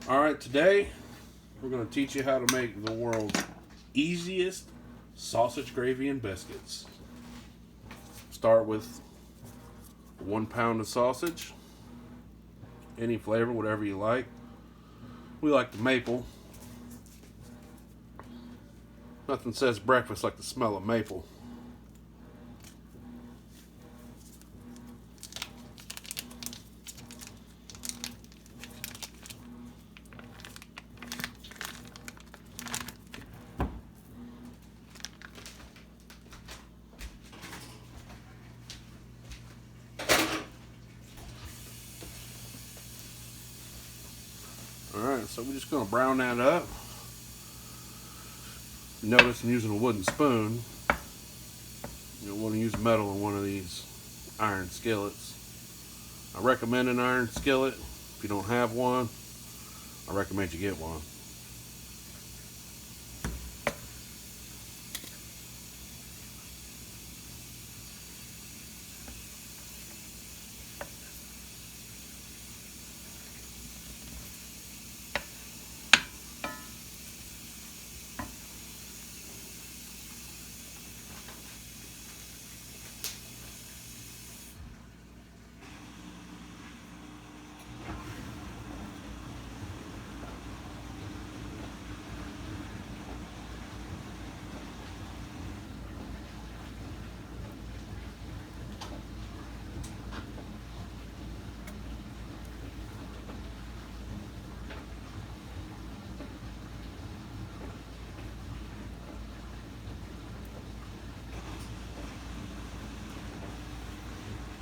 Alright, today we're going to teach you how to make the world's easiest sausage gravy and biscuits. Start with 1 pound of sausage, any flavor, whatever you like. We like the maple. Nothing says breakfast like the smell of maple. Alright, so we're just going to brown that up. Notice I'm using a wooden spoon. You'll want to use metal in one of these iron skillets. I recommend an iron skillet. If you don't have one, I recommend you get one.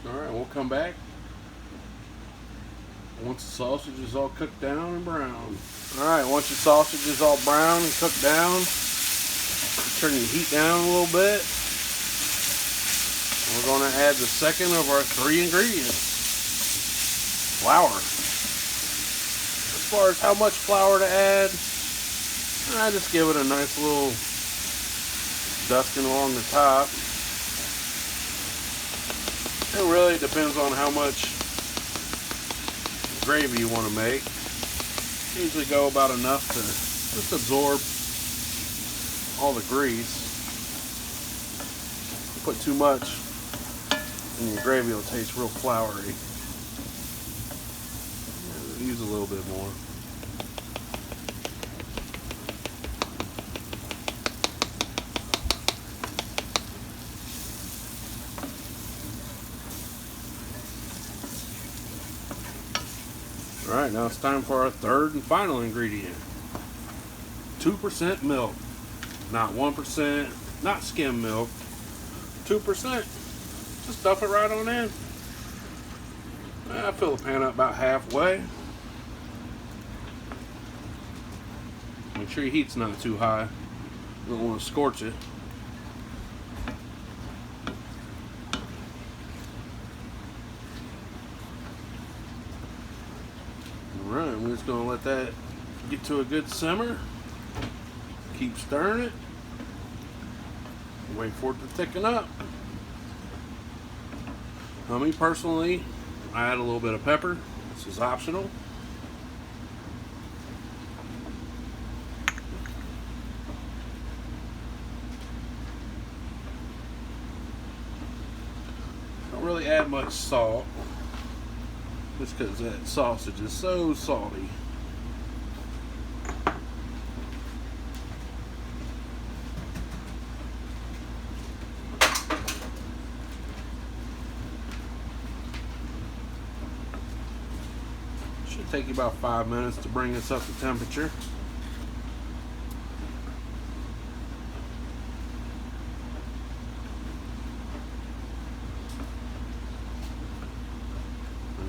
Alright, we'll come back once the sausage is all cooked down and brown. Alright, once your sausage is all brown and cooked down, turn your heat down a little bit. We're going to add the second of our 3 ingredients. Flour. As far as how much flour to add, I just give it a nice little dusting along the top. It really depends on how much gravy you want to make. Usually go about enough to just absorb all the grease. If you put too much, and your gravy will taste real floury. Use a little bit more. Alright, now it's time for our third and final ingredient. 2% milk. Not 1%, not skim milk. 2%. Just stuff it right on in. I fill the pan up about halfway. Make sure your heat's not too high. You don't want to scorch it. Alright, we're just going to let that get to a good simmer. Keep stirring it. Wait for it to thicken up. Now, me personally, I add a little bit of pepper. This is optional. Don't really add much salt. Just because that sausage is so salty. Should take you about 5 minutes to bring this up to temperature.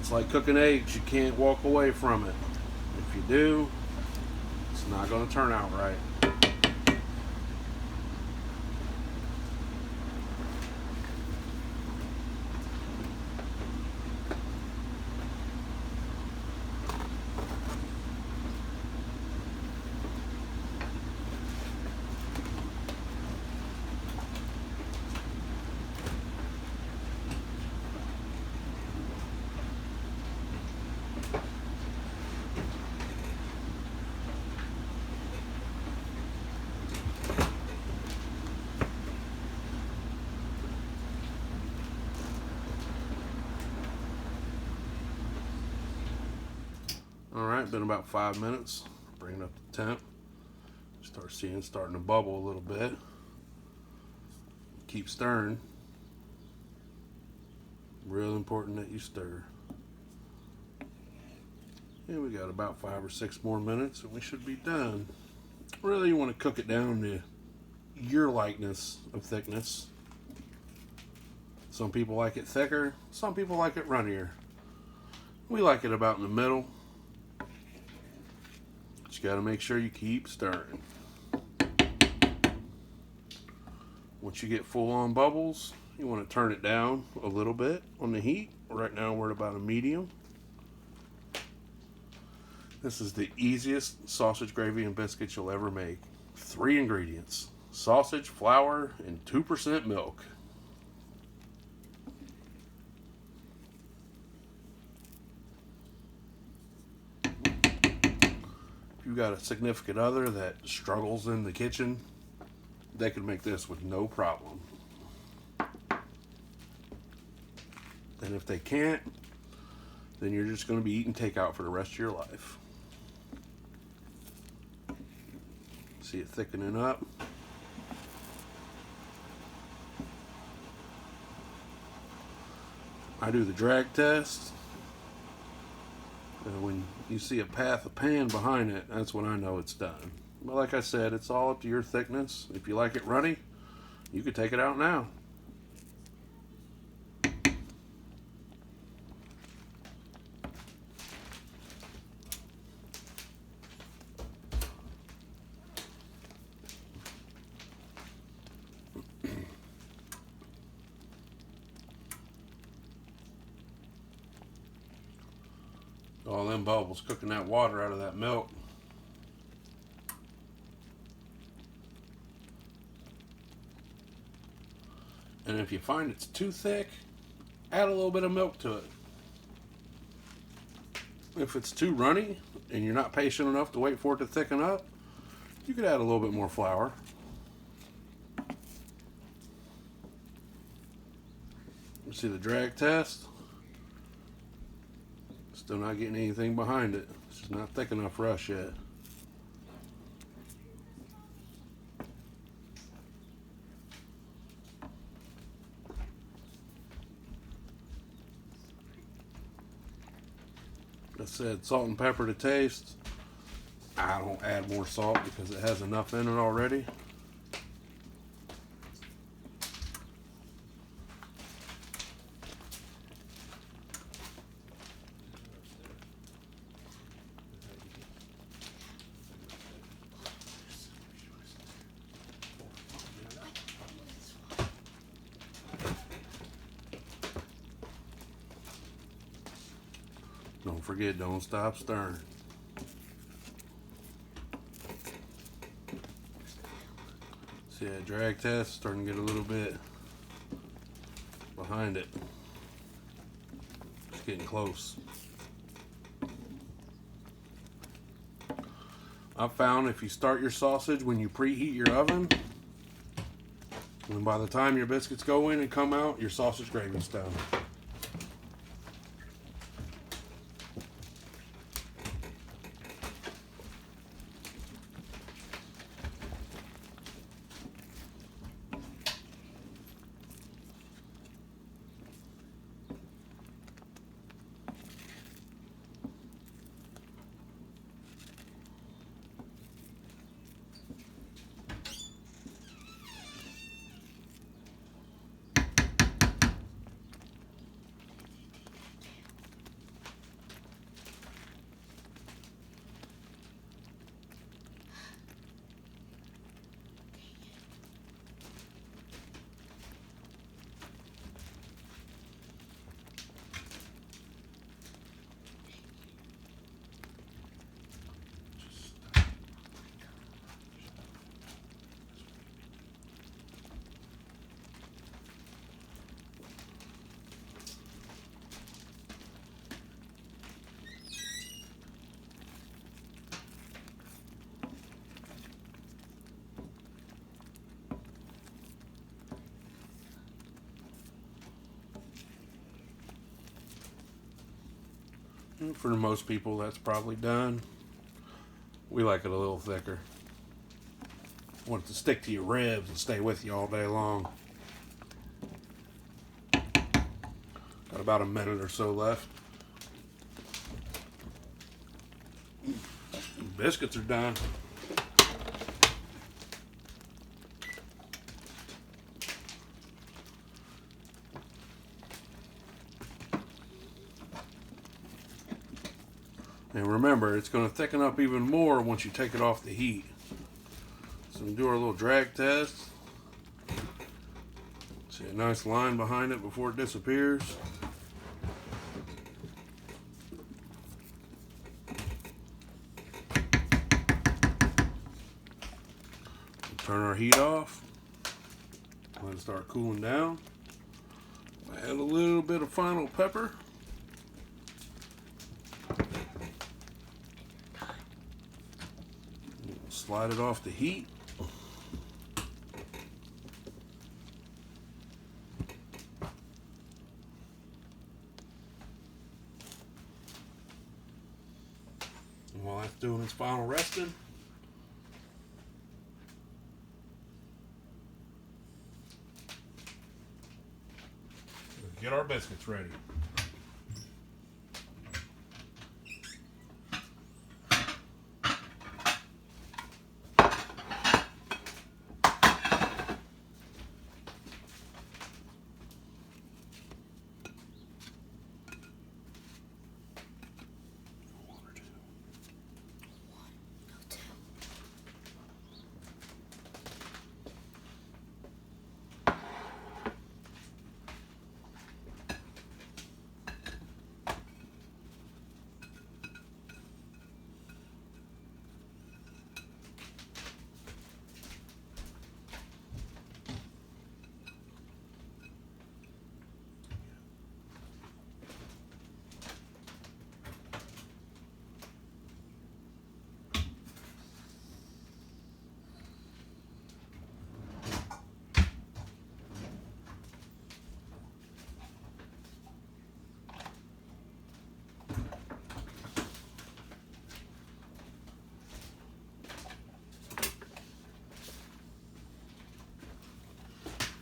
It's like cooking eggs, you can't walk away from it. If you do, it's not going to turn out right. Alright, been about 5 minutes. Bring it up to temp. Starting to bubble a little bit. Keep stirring. Real important that you stir. And we got about 5 or 6 more minutes and we should be done. Really, you want to cook it down to your likeness of thickness. Some people like it thicker, some people like it runnier. We like it about in the middle. But you got to make sure you keep stirring. Once you get full on bubbles, you want to turn it down a little bit on the heat. Right now we're at about a medium. This is the easiest sausage gravy and biscuits you'll ever make. 3 ingredients: sausage, flour, and 2% milk. If you've got a significant other that struggles in the kitchen, they could make this with no problem. And if they can't, then you're just going to be eating takeout for the rest of your life. See it thickening up. I do the drag test. And when you see a path of pan behind it, that's when I know it's done. But like I said, it's all up to your thickness. If you like it runny, you could take it out now. All them bubbles cooking that water out of that milk. And if you find it's too thick, add a little bit of milk to it. If it's too runny and you're not patient enough to wait for it to thicken up, you could add a little bit more flour. You see the drag test? Still not getting anything behind it. It's just not thick enough for us yet. I said salt and pepper to taste. I don't add more salt because it has enough in it already. Don't forget, don't stop stirring. See that drag test starting to get a little bit behind it. It's getting close. I've found if you start your sausage when you preheat your oven, and by the time your biscuits go in and come out, your sausage gravy's done. For most people, that's probably done. We like it a little thicker. Want it to stick to your ribs and stay with you all day long. Got about a minute or so left. Biscuits are done. And remember, it's going to thicken up even more once you take it off the heat. So we do our little drag test. See a nice line behind it before it disappears. Turn our heat off. Let it start cooling down. Add a little bit of final pepper. Slide it off the heat. And while that's doing its final resting, get our biscuits ready.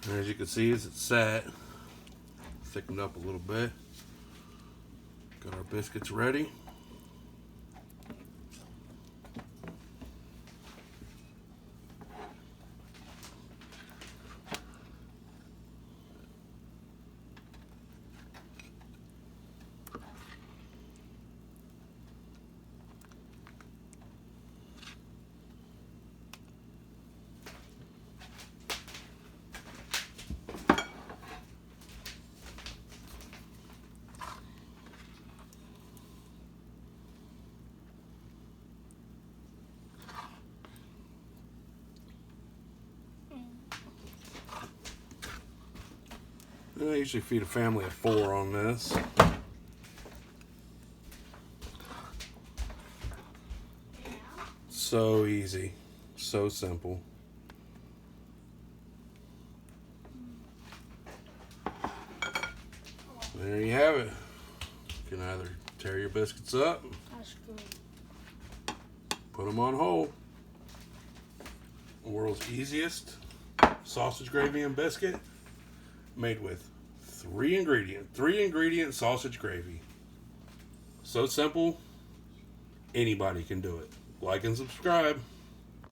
And as you can see, as it sat, thickened up a little bit. Got our biscuits ready. I usually feed a family of 4 on this. So easy, so simple. There you have it. You can either tear your biscuits up, put them on whole. The world's easiest sausage gravy and biscuit, made with 3 ingredient sausage gravy. So simple, anybody can do it. Like and subscribe.